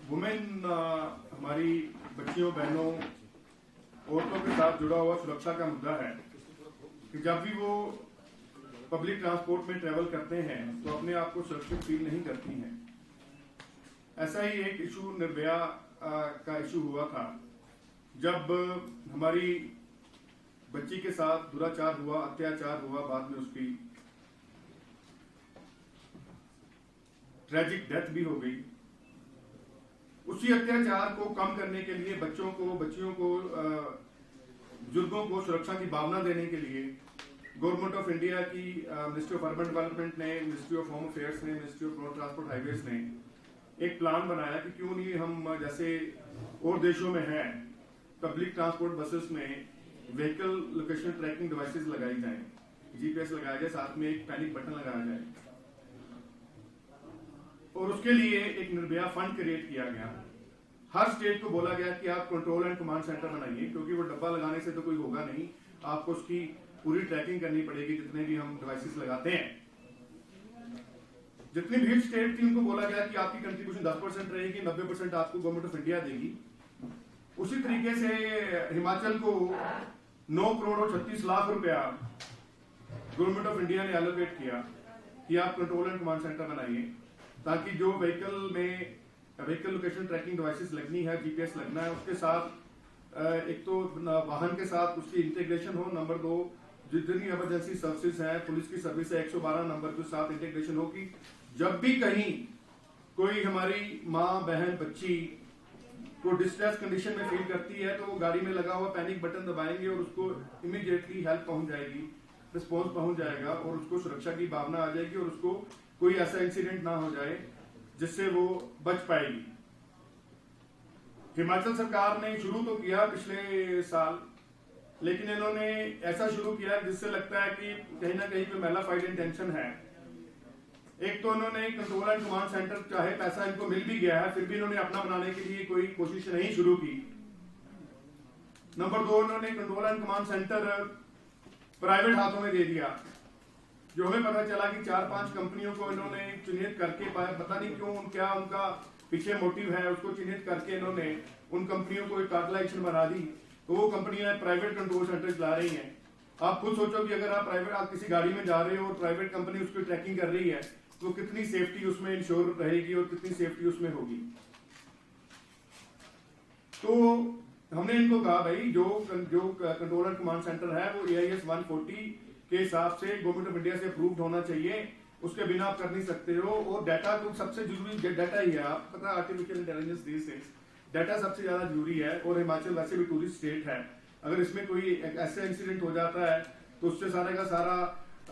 Women हमारी बच्चियों, बहनों, औरतों के साथ जुड़ा हुआ सुरक्षा का मुद्दा है कि जब भी वो पब्लिक ट्रांसपोर्ट में ट्रेवल करते हैं तो अपने आप को सुरक्षित फील नहीं करती हैं। ऐसा ही एक इशू निर्भया का इशू हुआ था, जब हमारी बच्ची के साथ दुराचार हुआ, अत्याचार हुआ, बाद में उसकी ट्रेजिक डेथ भी हो गई। उसी अत्याचार को कम करने के लिए बच्चियों को, बुजुर्गों को सुरक्षा की भावना देने के लिए गवर्नमेंट ऑफ इंडिया की मिनिस्ट्री ऑफ अर्बन डेवलपमेंट ने, मिनिस्ट्री ऑफ होम अफेयर्स ने, ministry of road transport highways ने एक प्लान बनाया कि क्यों नहीं हम जैसे और देशों में है पब्लिक ट्रांसपोर्ट बसेस में व्हीकल लोकेशन ट्रैकिंग डिवाइसेस लगाई जाएं, जीपीएस लगाया जाए, साथ में एक पैनिक बटन लगाया जाए। और उसके लिए एक निर्भया फंड क्रिएट किया गया। हर स्टेट को बोला गया कि आप कंट्रोल एंड कमांड सेंटर बनाइए, क्योंकि वो डब्बा लगाने से तो कोई होगा नहीं, आपको उसकी पूरी ट्रैकिंग करनी पड़ेगी जितने भी हम डिवाइसेस लगाते हैं। जितनी भी स्टेट थी उनको बोला गया कि आपकी कंट्रीब्यूशन 10% रहेगी, 90% आपको गवर्नमेंट ऑफ इंडिया देगी। उसी तरीके से हिमाचल को 9 करोड़ और 36 लाख रुपया गवर्नमेंट ऑफ इंडिया ने एलोकेट किया कि आप कंट्रोल एंड कमांड सेंटर बनाइए, ताकि जो व्हीकल लोकेशन ट्रैकिंग डिवाइसेस लगनी है, जीपीएस लगना है, उसके साथ एक तो वाहन के साथ उसकी इंटीग्रेशन हो, नंबर 2 जितनी इमरजेंसी सर्विसेज है, पुलिस की सर्विस है, 112 नंबर के साथ इंटीग्रेशन हो कि जब भी कहीं कोई हमारी माँ, बहन, बच्ची को डिस्ट्रेस कंडीशन में फील करती है तो वो गाड़ी में लगा हुआ पैनिक बटन दबाएंगे और उसको इमीडिएटली हेल्प पहुंच जाएगी, रिस्पॉन्स पहुंच जाएगा और उसको सुरक्षा की भावना आ जाएगी और उसको कोई ऐसा इंसिडेंट ना हो जाए जिससे वो बच पाएगी। हिमाचल सरकार ने शुरू तो किया पिछले साल, लेकिन इन्होंने ऐसा शुरू किया जिससे लगता है कि कहीं ना कहीं पे मैलाफाइड इंटेंशन है। एक तो इन्होंने कंट्रोल एंड कमांड सेंटर, चाहे पैसा इनको मिल भी गया है, फिर भी इन्होंने अपना बनाने के लिए कोई कोशिश नहीं शुरू की। नंबर 2, इन्होंने control and command centre private हाथों में दे दिया। जो हमें पता चला कि 4-5 कंपनियों को इन्होंने चिन्हित करके, पता नहीं क्यों, क्या उनका पीछे मोटिव है, उसको चिन्हित करके इन्होंने उन कंपनियों को एक कार्टेल एक्शन बना दी। तो वो कंपनियां प्राइवेट कंट्रोल सेंटर चला रही हैं। आप खुद सोचो कि अगर आप किसी गाड़ी में जा रहे हो और प्राइवेट कंपनी उसकी ट्रैकिंग कर रही है तो कितनी सेफ्टी उसमें इंश्योर रहेगी और कितनी सेफ्टी उसमें होगी। तो हमने इनको कहा भाई जो कंट्रोल एंड कमांड सेंटर है वो AIS 140 के हिसाब से गवर्नमेंट ऑफ इंडिया से अप्रूव्ड होना चाहिए, उसके बिना आप कर नहीं सकते हो। और डाटा तो सबसे जरूरी डाटा ही है, आप पता आर्टिफिशियल इंटेलिजेंस दिस डाटा सबसे ज्यादा जरूरी है। और हिमाचल वैसे भी टूरिस्ट स्टेट है, अगर इसमें कोई ऐसा इंसिडेंट हो जाता है तो उससे सारे का सारा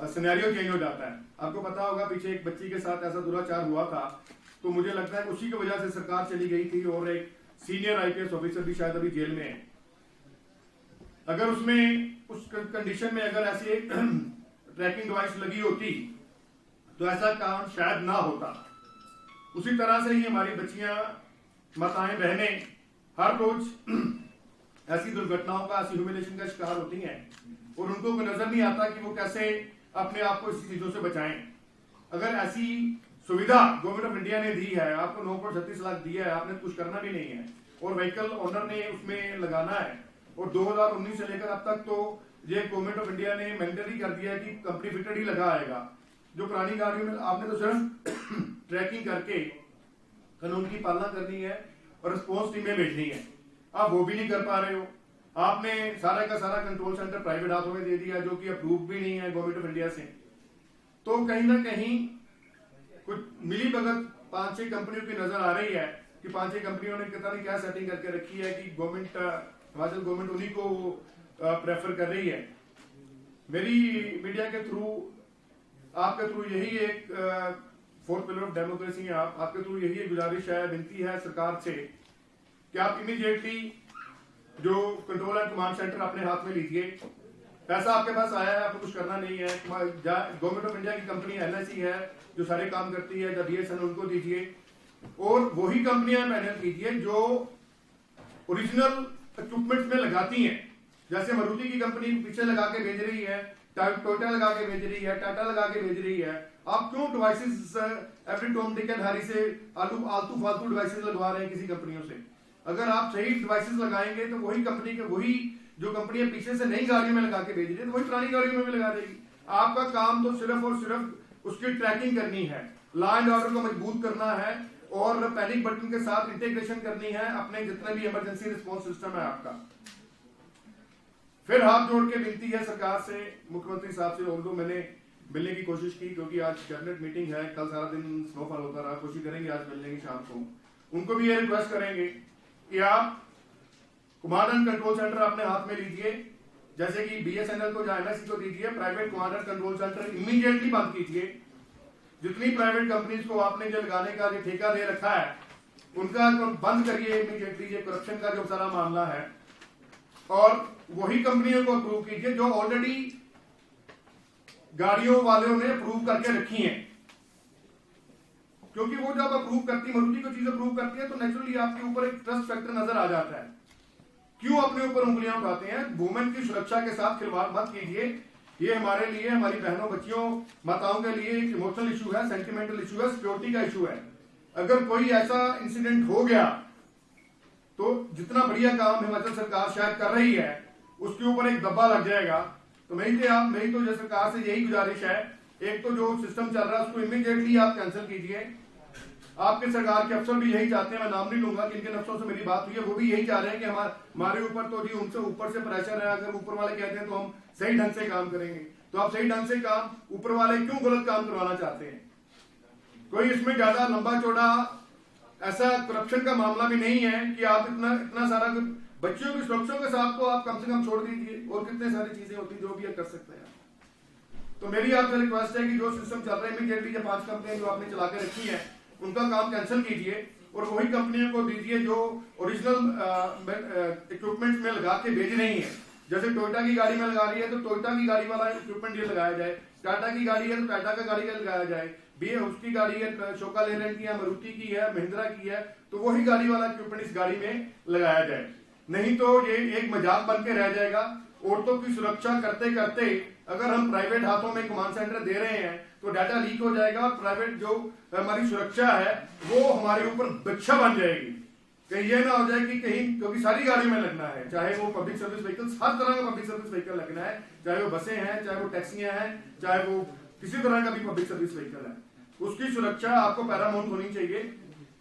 सिनेरियो चेंज हो जाता है। आपको पता होगा पीछे एक बच्ची के साथ ऐसा दुराचार हुआ था, तो मुझे लगता है उसी की वजह से सरकार चली गई थी और एक सीनियर IPS ऑफिसर भी शायद अभी जेल में है। अगर उसमें उस कंडीशन में अगर ऐसी एक ट्रैकिंग डिवाइस लगी होती तो ऐसा काम शायद ना होता। उसी तरह से ही हमारी बच्चियां, माताएं, बहनें हर रोज ऐसी दुर्घटनाओं का, ऐसी ह्यूमिलेशन का शिकार होती हैं और उनको नजर नहीं आता कि वो कैसे अपने आप को इस चीजों से बचाएं। अगर ऐसी सुविधा गवर्नमेंट ऑफ इंडिया ने दी है, आपको 9 करोड़ 36 लाख दिया है, आपने कुछ करना भी नहीं है और व्हीकल ओनर ने उसमें लगाना है। और 2019 से लेकर अब तक तो ये गवर्नमेंट ऑफ इंडिया ने मैंडेटरी कर दिया है कि कंपनी फिटेड ही लगा आएगा। जो पुरानी गाड़ियों में आपने तो सिर्फ ट्रैकिंग करके कानून की पालना करनी है और रिस्पॉन्स टीमें भेजनी है, आप वो भी नहीं कर पा रहे हो। आपने सारा का सारा कंट्रोल सेंटर प्राइवेट हाथों में दे दिया, जो कि अप्रूव भी नहीं है गवर्नमेंट ऑफ इंडिया से। तो कहीं ना कहीं कुछ मिली भगत 5-6 कंपनियों की नजर आ रही है कि 5-6 कंपनियों ने पता नहीं क्या सेटिंग करके रखी है कि हिमाचल गवर्नमेंट उन्हीं को प्रेफर कर रही है। मेरी मीडिया के थ्रू, आपके थ्रू यही एक 4th पिलर ऑफ डेमोक्रेसी है, आपके थ्रू यही एक गुजारिश है, विनती है सरकार से कि आप इमीडिएटली जो कंट्रोल एंड कमांड सेंटर अपने हाथ में लीजिए। पैसा आपके पास आया है, आपको कुछ करना नहीं है। गवर्नमेंट ऑफ इंडिया की कंपनी LIC है जो सारे काम करती है, जब BSN उनको दीजिए और वही कंपनियां मेहनत कीजिए जो ओरिजिनल इक्विपमेंट्स में लगाती हैं। जैसे मारुति की कंपनी पीछे लगा के भेज रही है, टोयोटा लगा के भेज रही है, टाटा लगा के भेज रही है, आप क्यों devices every Tom Dick and Harry से आलतू फालतू डिवाइसेस लगवा रहे हैं किसी कंपनियों से? अगर आप सही डिवाइसेस लगाएंगे तो वही कंपनी के वही जो कंपनी पीछे से नई गाड़ियों में लगा के भेज रही है तो वही पुरानी गाड़ियों में भी लगा देगी। आपका काम तो सिर्फ और सिर्फ उसकी ट्रैकिंग करनी है, लॉ एंड ऑर्डर को मजबूत करना है और पैनिक बटन के साथ इंटीग्रेशन करनी है अपने जितने भी इमरजेंसी रिस्पॉन्स सिस्टम है आपका। फिर हाथ जोड़ के विनती है सरकार से, मुख्यमंत्री साहब से, और मैंने मिलने की कोशिश की क्योंकि आज कैबिनेट मीटिंग है, कल सारा दिन स्नोफॉल होता रहा, कोशिश करेंगे आज मिलने की शाम को। उनको भी ये रिक्वेस्ट करेंगे कि आप कमांड एंड कंट्रोल सेंटर अपने हाथ में लीजिए, जैसे कि BSNL को या NSE को दीजिए, private command and control centre immediately बंद कीजिए। जितनी प्राइवेट कंपनीज को आपने जो लगाने का जो ठेका दे रखा है उनका तो बंद करिए इमीडिएटली, ये करप्शन का जो सारा मामला है, और वही कंपनियों को अप्रूव कीजिए जो ऑलरेडी गाड़ियों वालों ने अप्रूव करके रखी हैं। क्योंकि वो जब अप्रूव करती, मारुति को चीज अप्रूव करती है तो नेचुरली आपके ऊपर एक ट्रस्ट फैक्टर नजर आ जाता है। क्यों अपने ऊपर उंगलियां उठाते हैं? वुमेन की सुरक्षा के साथ खिलवाड़ मत कीजिए। ये हमारे लिए, हमारी बहनों, बच्चियों, माताओं के लिए एक इमोशनल इशू है, सेंटिमेंटल इशू है, सिक्योरिटी का इशू है। अगर कोई ऐसा इंसिडेंट हो गया तो जितना बढ़िया काम हिमाचल सरकार शायद कर रही है उसके ऊपर एक दब्बा लग जाएगा। तो मेरी तो जो सरकार से यही गुजारिश है, एक तो जो सिस्टम चल रहा है उसको इमीडिएटली आप कैंसिल कीजिए। आपके सरकार के अफसर भी यही चाहते हैं, मैं नाम नहीं लूंगा, जिनके अफसरों से मेरी बात हुई है, वो भी यही चाह रहे हैं कि हमारे ऊपर तो जी उनसे ऊपर से प्रेशर है, अगर ऊपर वाले कहते हैं तो हम सही ढंग से काम करेंगे। तो आप सही ढंग से काम, ऊपर वाले क्यों गलत काम करवाना चाहते हैं? कोई इसमें ज्यादा लंबा चौड़ा ऐसा करप्शन का मामला भी नहीं है कि आप इतना सारा बच्चियों की सुरक्षा के साथ तो आप कम से कम छोड़ दीजिए, और कितने सारी चीजें होती जो भी कर सकते हैं। तो मेरी आपसे रिक्वेस्ट है कि जो सिस्टम चल रहा है इमीडिएटली जो 5 कंपनियां जो आपने चला के रखी है उनका काम कैंसिल कीजिए और वही कंपनियों को दीजिए जो ओरिजिनल इक्विपमेंट में लगा के भेज रही है। जैसे टोयोटा की गाड़ी में लगा रही है तो टोयोटा की गाड़ी वाला इक्विपमेंट ये लगाया जाए, टाटा की गाड़ी है तो टाटा का गाड़ी का लगाया जाए, उसकी गाड़ी है शोका लेलैंड की है, मारुति की है, महिंद्रा की है, तो वही गाड़ी वाला इक्विपमेंट इस गाड़ी में लगाया जाए। नहीं तो ये एक मजाक बन के रह जाएगा। औरतों की सुरक्षा करते करते अगर हम प्राइवेट हाथों में कमांड सेंटर दे रहे हैं तो डाटा लीक हो जाएगा और प्राइवेट जो हमारी सुरक्षा है वो हमारे ऊपर बच्चा बन जाएगी। कहीं ये ना हो जाए कि कहीं, क्योंकि सारी गाड़ियों में लगना है, चाहे वो पब्लिक सर्विस व्हीकल्स, हर तरह का पब्लिक सर्विस व्हीकल लगना है, चाहे वो बसें हैं, चाहे वो टैक्सियां हैं, चाहे वो किसी तरह का भी पब्लिक सर्विस व्हीकल है, उसकी सुरक्षा आपको पैरामाउंट होनी चाहिए।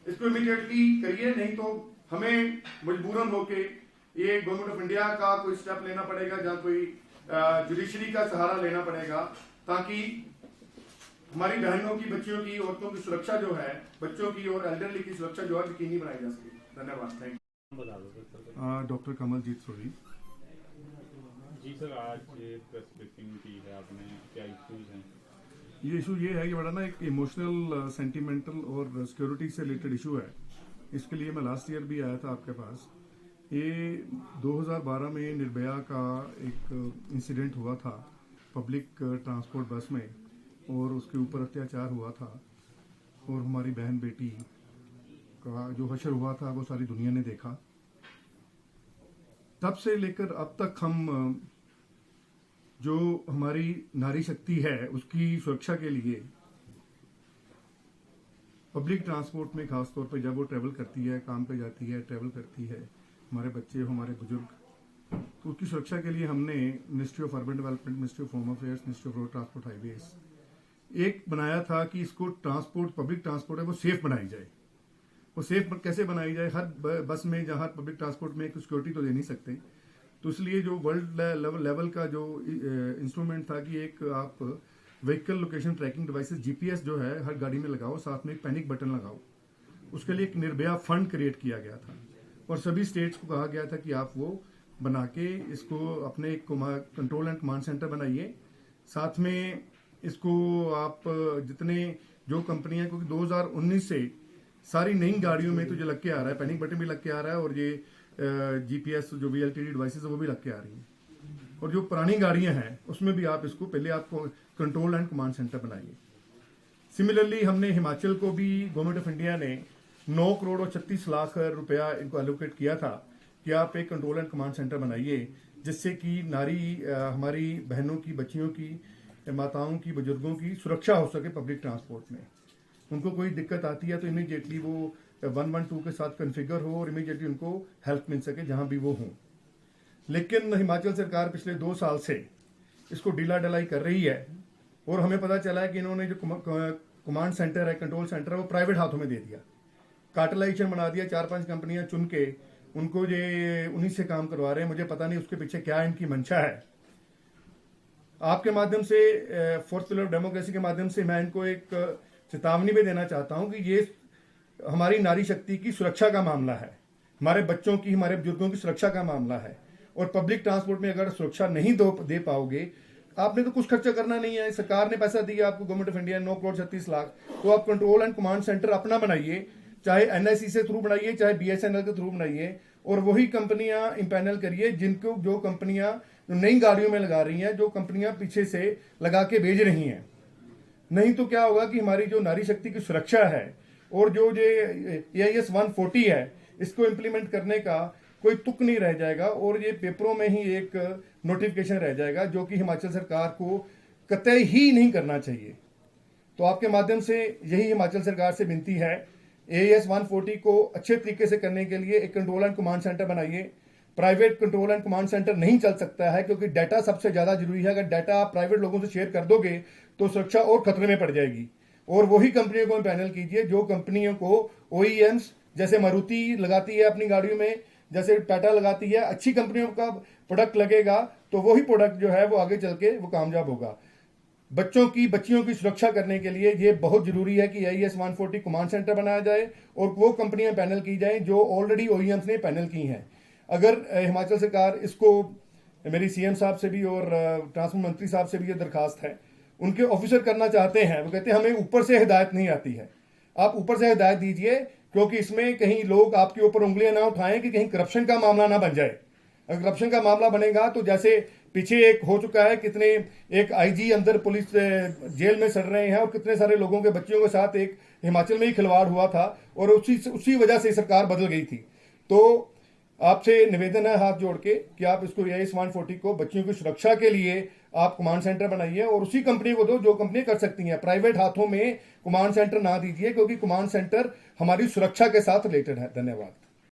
इसको इमीडिएटली करिए, नहीं तो हमें मजबूरन होके ये गवर्नमेंट ऑफ इंडिया का कोई स्टेप लेना पड़ेगा, जहां कोई जुडिशरी का सहारा लेना पड़ेगा, ताकि हमारी बहनों की, बच्चियों की, औरतों की सुरक्षा जो है, बच्चों की और एल्डरली की सुरक्षा जो है यकीनी बनाई जा सके। धन्यवाद। Thank you. Doctor Kamaljeet Sori. जी सर, आज ये प्रेस ब्रीफिंग की है आपने, क्या इश्यूज हैं? ये इशू ये है कि बड़ा ना एक इमोशनल, सेंटिमेंटल और सिक्योरिटी से रिलेटेड इशू है। इसके लिए मैं लास्ट ईयर भी आया था आपके पास। ये 2012 में निर्भया का एक इंसिडेंट हुआ था पब्लिक ट्रांसपोर्ट बस में, और उसके ऊपर अत्याचार हुआ था और हमारी बहन बेटी का जो हशर हुआ था वो सारी दुनिया ने देखा। तब से लेकर अब तक हम जो हमारी नारी शक्ति है उसकी सुरक्षा के लिए पब्लिक ट्रांसपोर्ट में, खासतौर पर जब वो ट्रेवल करती है, काम पे जाती है, ट्रेवल करती है, हमारे बच्चे, हमारे बुजुर्ग, तो उसकी सुरक्षा के लिए हमने ministry of urban development, ministry of home affairs, ministry of road transport highways एक बनाया था कि इसको ट्रांसपोर्ट, पब्लिक ट्रांसपोर्ट है वो सेफ बनाई जाए। वो सेफ कैसे बनाई जाए? हर बस में, जहाँ पब्लिक ट्रांसपोर्ट में सिक्योरिटी तो दे नहीं सकते, तो इसलिए जो वर्ल्ड लेवल का जो इंस्ट्रूमेंट था कि एक आप vehicle location tracking devices, GPS जो है हर गाड़ी में लगाओ, साथ में एक पैनिक बटन लगाओ। उसके लिए एक निर्भया फंड क्रिएट किया गया था और सभी स्टेट्स को कहा गया था कि आप वो बना के इसको अपने एक कंट्रोल एंड कमांड सेंटर बनाइए। साथ में इसको आप जितने जो कंपनियां, क्योंकि 2019 से सारी नई गाड़ियों में तो जो लग के आ रहा है, पैनिक बटन भी लग के आ रहा है और ये जीपीएस जो VLTD डिवाइसेस है वो भी लग के आ रही हैं, और जो पुरानी गाड़ियां हैं उसमें भी आप इसको पहले आपको कंट्रोल एंड कमांड सेंटर बनाइए। सिमिलरली हमने हिमाचल को भी, गवर्नमेंट ऑफ इंडिया ने 9 करोड़ और 36 लाख रुपया इनको एलोकेट किया था कि आप एक कंट्रोल एंड कमांड सेंटर बनाइए, जिससे कि नारी, हमारी बहनों की, बच्चियों की माताओं की, बुजुर्गों की सुरक्षा हो सके पब्लिक ट्रांसपोर्ट में। उनको कोई दिक्कत आती है तो इमीडिएटली वो 112 के साथ कॉन्फ़िगर हो और इमीडिएटली उनको हेल्प मिल सके जहां भी वो हों। लेकिन हिमाचल सरकार पिछले 2 साल से इसको ढीला ढलाई कर रही है और हमें पता चला है कि इन्होंने जो कमांड सेंटर है, कंट्रोल सेंटर है, वो प्राइवेट हाथों में दे दिया, कार्टेलाइजेशन बना दिया। 4-5 कंपनियां चुन के उनको ये उन्हीं से काम करवा रहे हैं। मुझे पता नहीं उसके पीछे क्या इनकी मंशा है। आपके माध्यम से, फोर्थ पिलर ऑफ डेमोक्रेसी के माध्यम से मैं इनको एक चेतावनी भी देना चाहता हूं कि ये हमारी नारी शक्ति की सुरक्षा का मामला है, हमारे बच्चों की, हमारे बुजुर्गों की सुरक्षा का मामला है। और पब्लिक ट्रांसपोर्ट में अगर सुरक्षा नहीं दे पाओगे, आपने तो कुछ खर्चा करना नहीं है, सरकार ने पैसा दिया आपको, government of India 9 crore 36 lakh, तो आप कंट्रोल एंड कमांड सेंटर अपना बनाइए, चाहे एनआईसी से थ्रू बनाइए, चाहे बीएसएनएल के थ्रू बनाइए, और वही कंपनियां इंपैनल करिए जिनको, जो कंपनियां नई गाड़ियों में लगा रही हैं, जो कंपनियां पीछे से लगा के भेज रही हैं। नहीं तो क्या होगा कि हमारी जो नारी शक्ति की सुरक्षा है और जो AIS 140 है, इसको इंप्लीमेंट करने का कोई तुक नहीं रह जाएगा और ये पेपरों में ही एक नोटिफिकेशन रह जाएगा, जो कि हिमाचल सरकार को कतई ही नहीं करना चाहिए। तो आपके माध्यम से यही हिमाचल सरकार से विनती है, AIS 140 को अच्छे तरीके से करने के लिए एक कंट्रोल एंड कमांड सेंटर बनाइए। Private control and command centre नहीं चल सकता है, क्योंकि डाटा सबसे ज्यादा जरूरी है। अगर डाटा आप प्राइवेट लोगों से शेयर कर दोगे तो सुरक्षा और खतरे में पड़ जाएगी। और वही कंपनियों को पैनल कीजिए जो कंपनियों को OEMs जैसे मारुति लगाती है अपनी गाड़ियों में, जैसे टाटा लगाती है, अच्छी कंपनियों का प्रोडक्ट लगेगा तो वही प्रोडक्ट जो है वो आगे चल के वो कामयाब होगा। बच्चियों की सुरक्षा करने के लिए ये बहुत जरूरी है कि AIS 140 कमांड सेंटर बनाया जाए और वो कंपनियां पैनल की जाए जो ऑलरेडी OEMs ने पैनल की हैं। अगर हिमाचल सरकार इसको, मेरी CM साहब से भी और ट्रांसपोर्ट मंत्री साहब से भी ये दरखास्त है, उनके ऑफिसर करना चाहते हैं, वो कहते हैं हमें ऊपर से हिदायत नहीं आती है, आप ऊपर से हिदायत दीजिए, क्योंकि इसमें कहीं लोग आपके ऊपर उंगलियां ना उठाएं कि कहीं करप्शन का मामला ना बन जाए। अगर करप्शन का मामला बनेगा तो जैसे पीछे एक हो चुका है, कितने एक IG अंदर पुलिस जेल में सड़ रहे हैं और कितने सारे लोगों के बच्चियों के साथ एक हिमाचल में ही खिलवाड़ हुआ था और उसी वजह से सरकार बदल गई थी। तो आपसे निवेदन है हाथ जोड़ के कि आप इसको AIS 140 को बच्चियों की सुरक्षा के लिए आप कमांड सेंटर बनाइए और उसी कंपनी को दो जो कंपनी कर सकती हैं। प्राइवेट हाथों में कमांड सेंटर ना दीजिए, क्योंकि कमांड सेंटर हमारी सुरक्षा के साथ रिलेटेड है। धन्यवाद।